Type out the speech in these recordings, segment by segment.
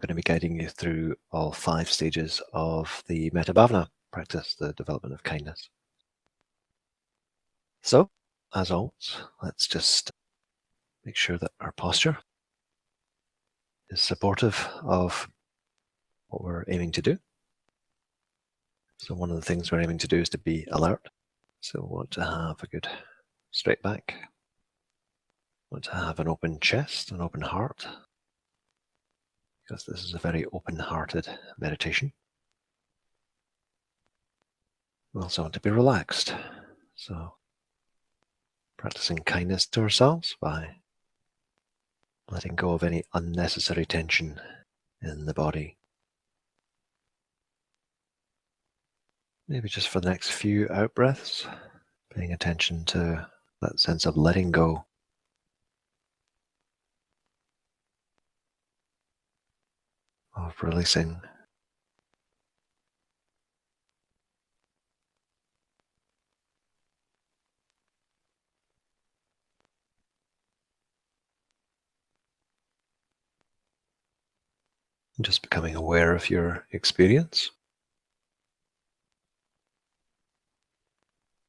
going to be guiding you through all 5 stages of the Metta Bhavana practice, the development of kindness. So, as always, let's just make sure that our posture is supportive of what we're aiming to do. So one of the things we're aiming to do is to be alert. So we want to have a good straight back. We want to have an open chest, an open heart, because this is a very open-hearted meditation. We also want to be relaxed. So practicing kindness to ourselves by letting go of any unnecessary tension in the body. Maybe just for the next few out breaths, paying attention to that sense of letting go. Of releasing. And just becoming aware of your experience.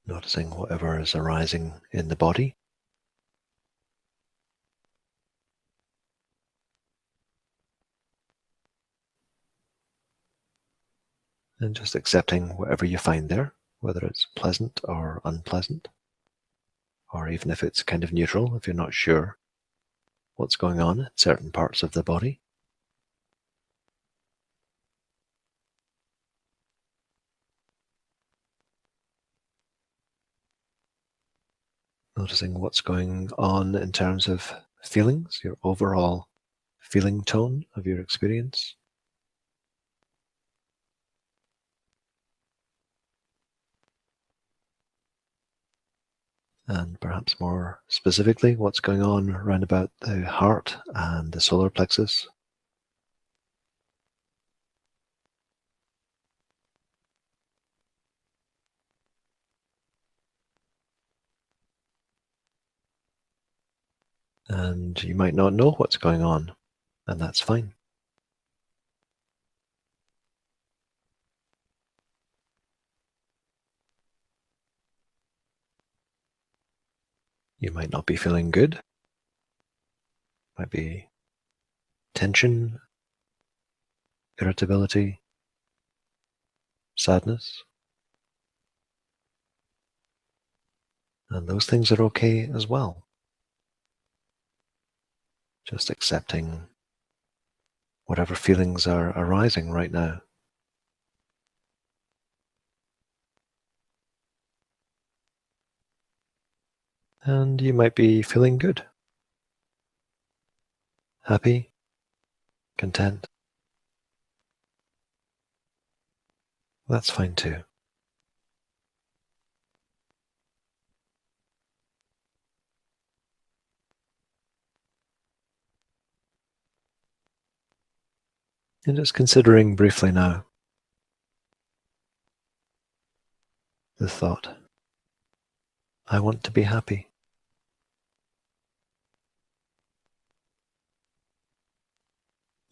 Noticing whatever is arising in the body. And just accepting whatever you find there, whether it's pleasant or unpleasant, or even if it's kind of neutral, if you're not sure what's going on in certain parts of the body. Noticing what's going on in terms of feelings, your overall feeling tone of your experience. And perhaps more specifically, what's going on around about the heart and the solar plexus. And you might not know what's going on, and that's fine. You might not be feeling good. Might be tension, irritability, sadness. And those things are okay as well. Just accepting whatever feelings are arising right now. And you might be feeling good, happy, content. That's fine too. And just considering briefly now the thought, I want to be happy.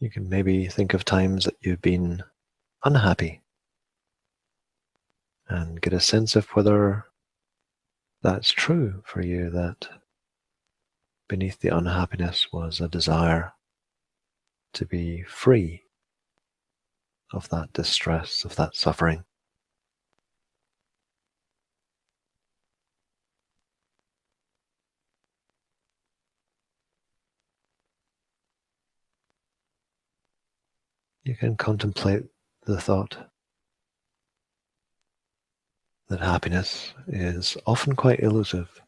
You can maybe think of times that you've been unhappy and get a sense of whether that's true for you, that beneath the unhappiness was a desire to be free of that distress, of that suffering. You can contemplate the thought that happiness is often quite elusive.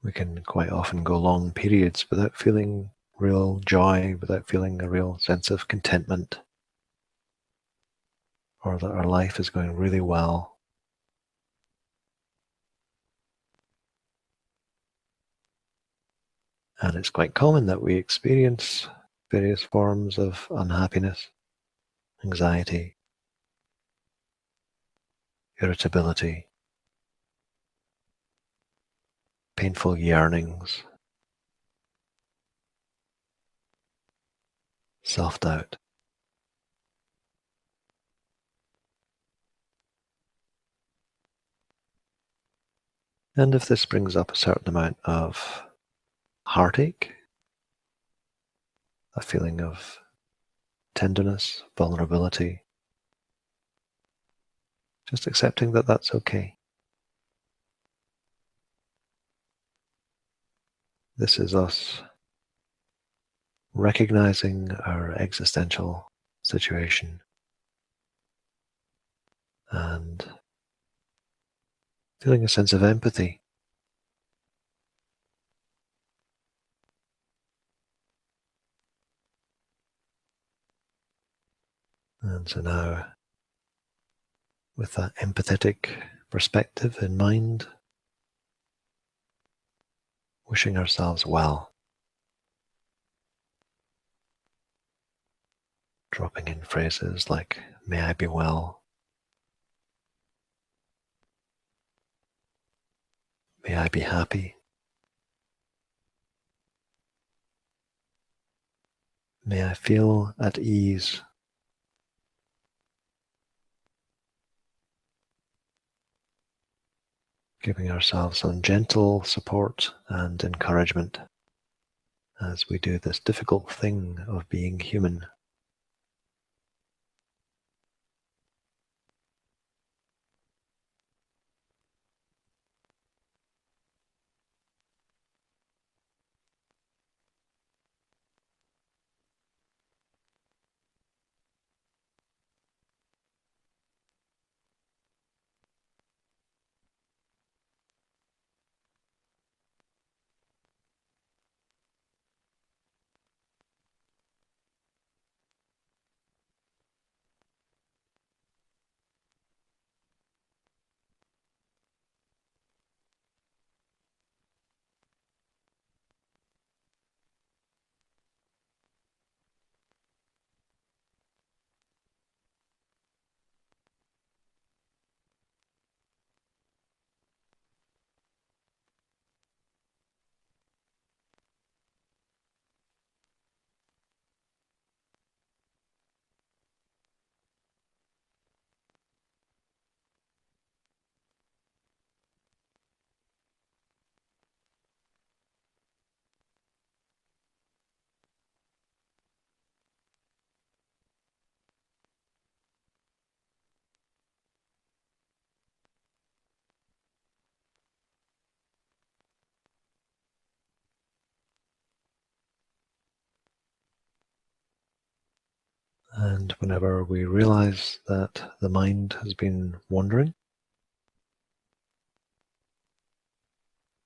We can quite often go long periods without feeling real joy, without feeling a real sense of contentment, or that our life is going really well. And it's quite common that we experience various forms of unhappiness, anxiety, irritability, painful yearnings, self-doubt. And if this brings up a certain amount of heartache, a feeling of tenderness, vulnerability, just accepting that that's okay. This is us recognizing our existential situation and feeling a sense of empathy. And so now, with that empathetic perspective in mind, wishing ourselves well, dropping in phrases like, may I be well, may I be happy, may I feel at ease, giving ourselves some gentle support and encouragement as we do this difficult thing of being human. And whenever we realize that the mind has been wandering,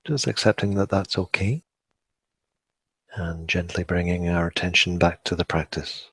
just accepting that that's okay and gently bringing our attention back to the practice.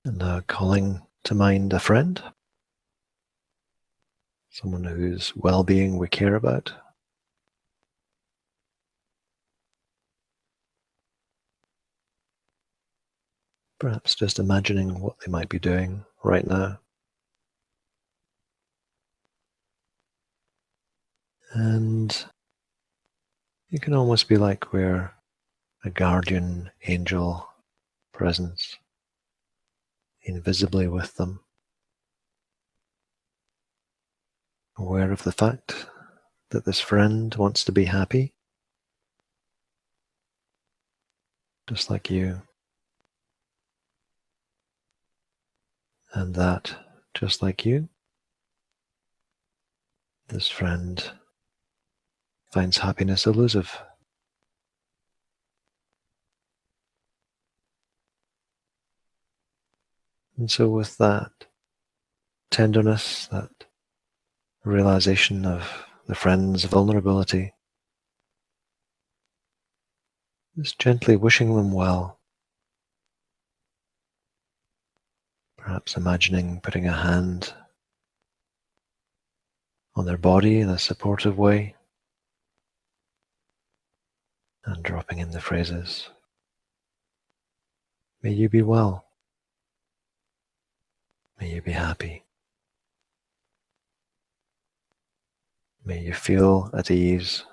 And calling to mind a friend, someone whose well-being we care about. Perhaps just imagining what they might be doing right now. And you can almost be like we're a guardian angel presence, invisibly with them, aware of the fact that this friend wants to be happy, just like you, and that, just like you, this friend finds happiness elusive. And so, with that tenderness, that realization of the friend's vulnerability, just gently wishing them well, perhaps imagining putting a hand on their body in a supportive way and dropping in the phrases, may you be well, may you be happy, may you feel at ease,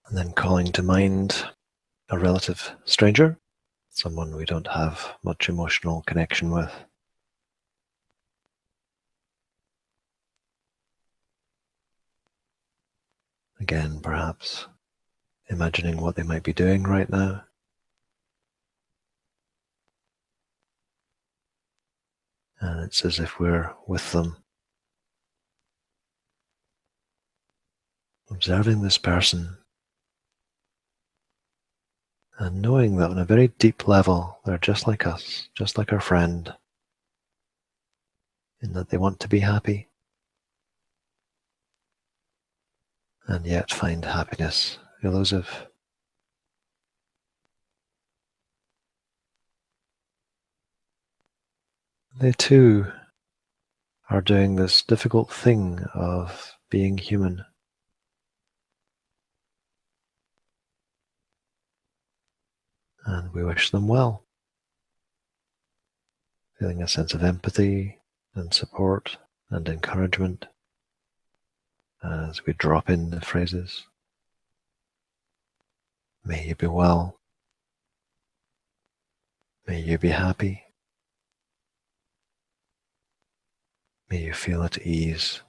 and then calling to mind a relative stranger, someone we don't have much emotional connection with. Again, perhaps imagining what they might be doing right now, and it's as if we're with them, observing this person and knowing that on a very deep level, they're just like us, just like our friend, in that they want to be happy and yet find happiness elusive. They too are doing this difficult thing of being human, and we wish them well, feeling a sense of empathy and support and encouragement as we drop in the phrases. May you be well. May you be happy. May you feel at ease.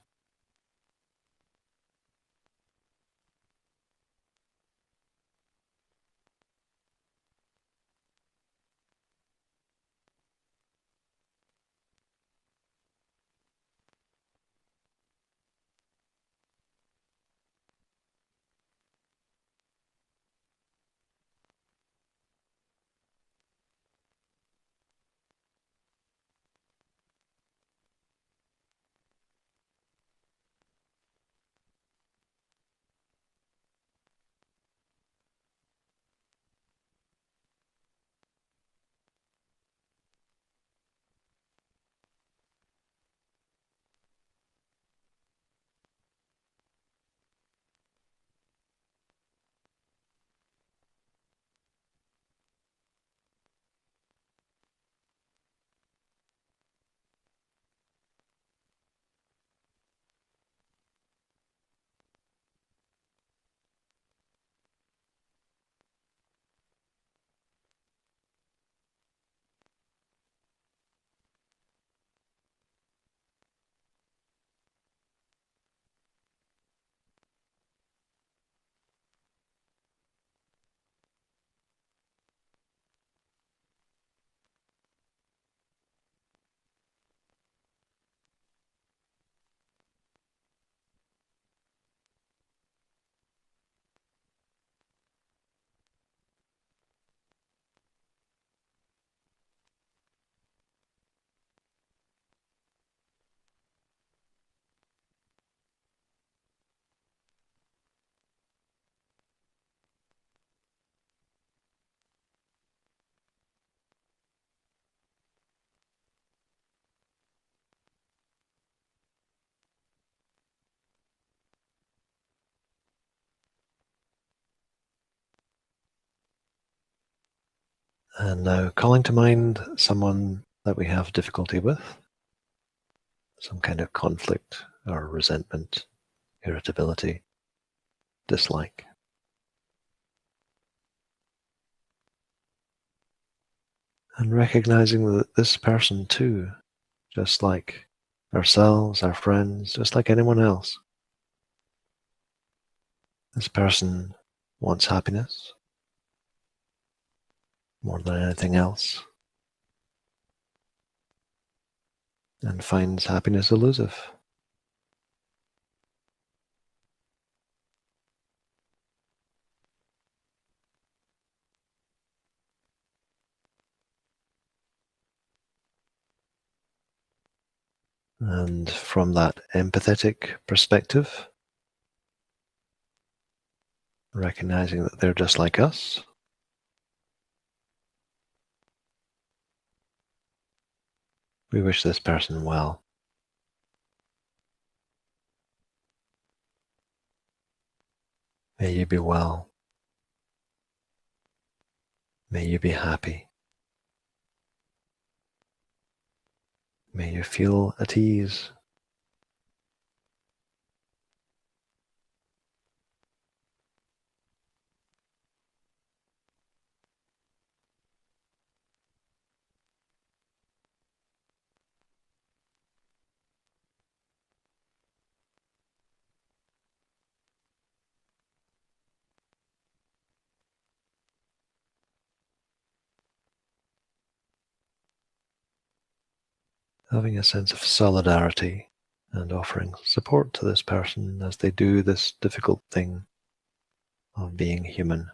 And now calling to mind someone that we have difficulty with, some kind of conflict or resentment, irritability, dislike. And recognizing that this person too, just like ourselves, our friends, just like anyone else, this person wants happiness more than anything else and finds happiness elusive. And from that empathetic perspective, recognizing that they're just like us, we wish this person well. May you be well. May you be happy. May you feel at ease. Having a sense of solidarity and offering support to this person as they do this difficult thing of being human.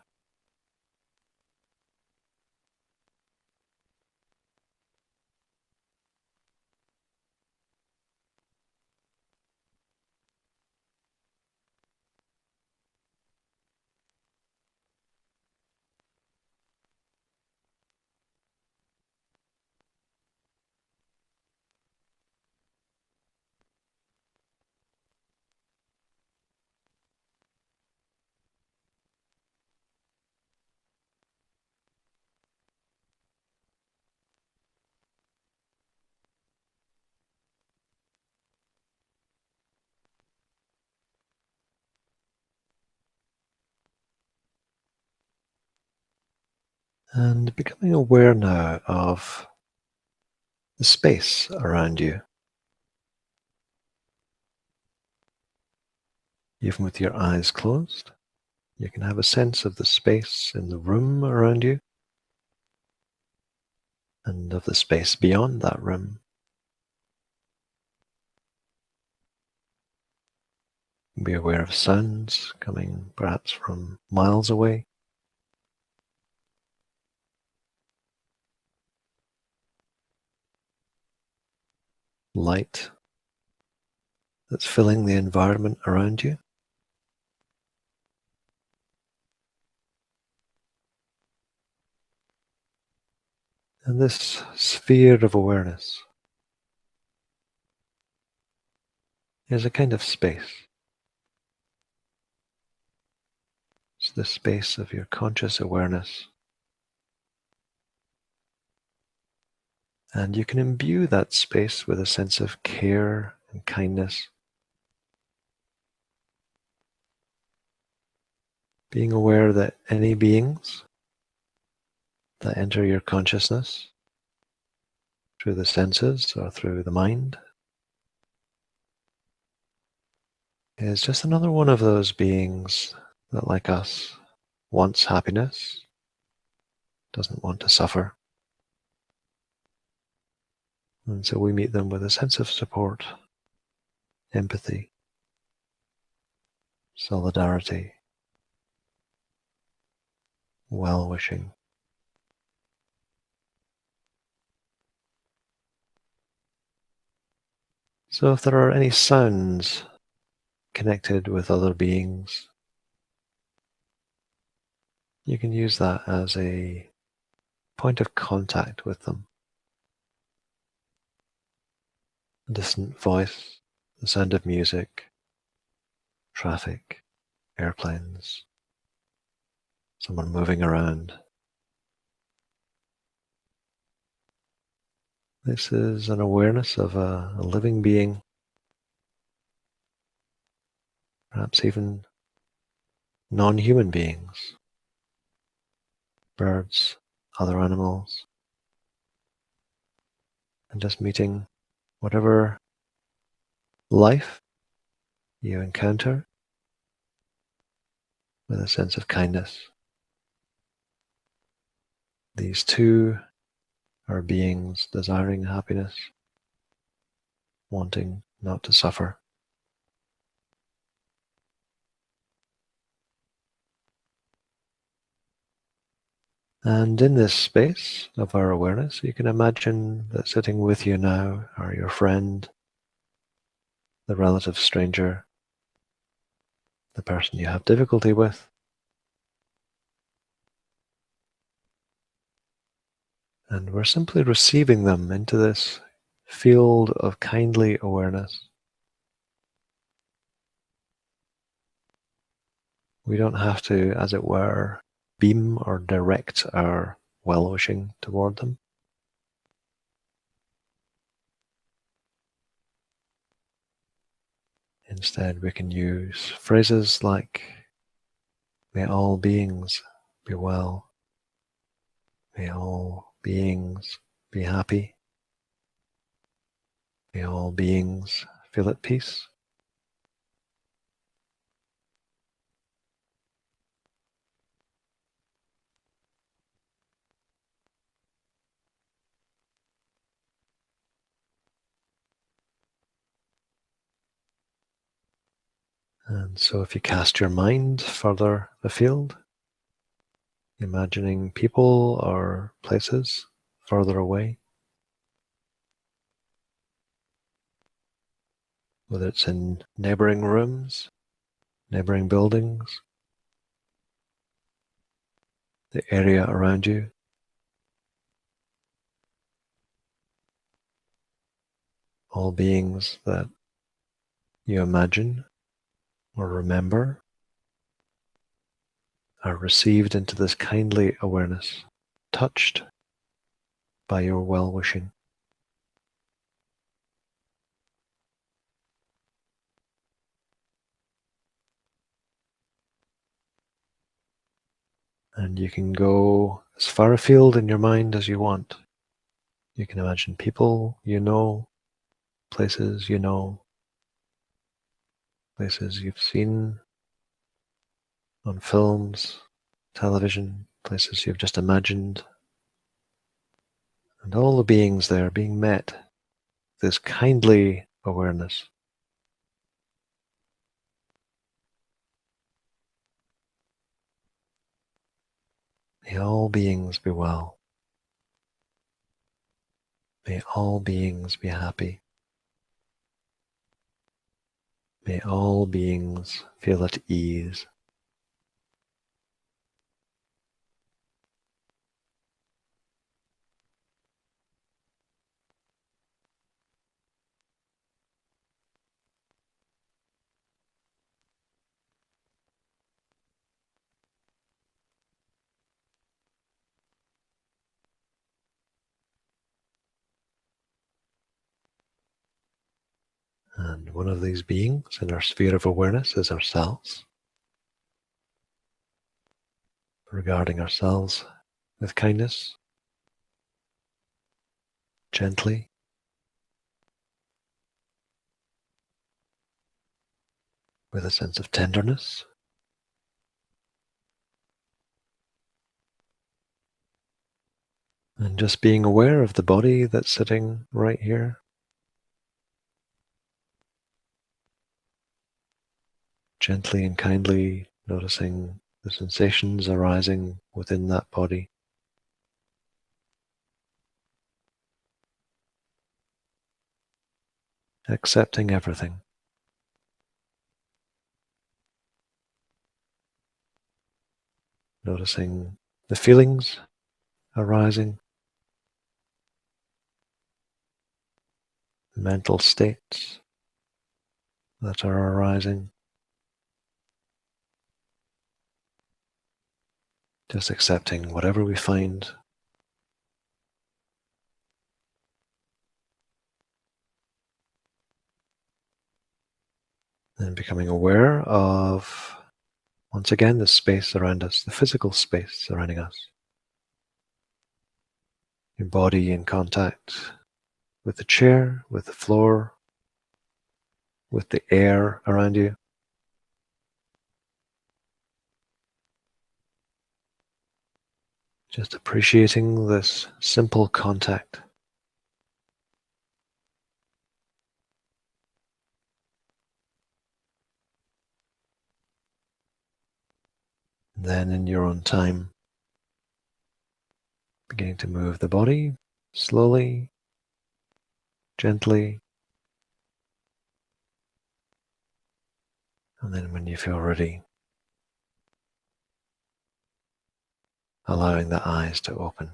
And becoming aware now of the space around you, even with your eyes closed. You can have a sense of the space in the room around you and of the space beyond that room. Be aware of sounds coming perhaps from miles away. Light that's filling the environment around you. And this sphere of awareness is a kind of space. It's the space of your conscious awareness. And you can imbue that space with a sense of care and kindness. Being aware that any beings that enter your consciousness through the senses or through the mind is just another one of those beings that, like us, wants happiness, doesn't want to suffer. And so we meet them with a sense of support, empathy, solidarity, well-wishing. So if there are any sounds connected with other beings, you can use that as a point of contact with them. A distant voice, the sound of music, traffic, airplanes, someone moving around. This is an awareness of a living being, perhaps even non-human beings, birds, other animals, and just meeting whatever life you encounter with a sense of kindness. These two are beings desiring happiness, wanting not to suffer. And in this space of our awareness, you can imagine that sitting with you now are your friend, the relative stranger, the person you have difficulty with. And we're simply receiving them into this field of kindly awareness. We don't have to, as it were, beam or direct our well-wishing toward them. Instead, we can use phrases like, may all beings be well, may all beings be happy, may all beings feel at peace. And so if you cast your mind further afield, imagining people or places further away, whether it's in neighboring rooms, neighboring buildings, the area around you, all beings that you imagine or remember are received into this kindly awareness, touched by your well-wishing. And you can go as far afield in your mind as you want. You can imagine people you know, places you know, places you've seen on films, television, places you've just imagined, and all the beings there being met with this kindly awareness. May all beings be well. May all beings be happy. May all beings feel at ease. And one of these beings in our sphere of awareness is ourselves. Regarding ourselves with kindness, gently, with a sense of tenderness. And just being aware of the body that's sitting right here. Gently and kindly noticing the sensations arising within that body. Accepting everything. Noticing the feelings arising, mental states that are arising. Just accepting whatever we find And becoming aware of, once again, the space around us, the physical space surrounding us. Your body in contact with the chair, with the floor, with the air around you. Just appreciating this simple contact. Then in your own time, beginning to move the body slowly, gently, and then when you feel ready, allowing the eyes to open.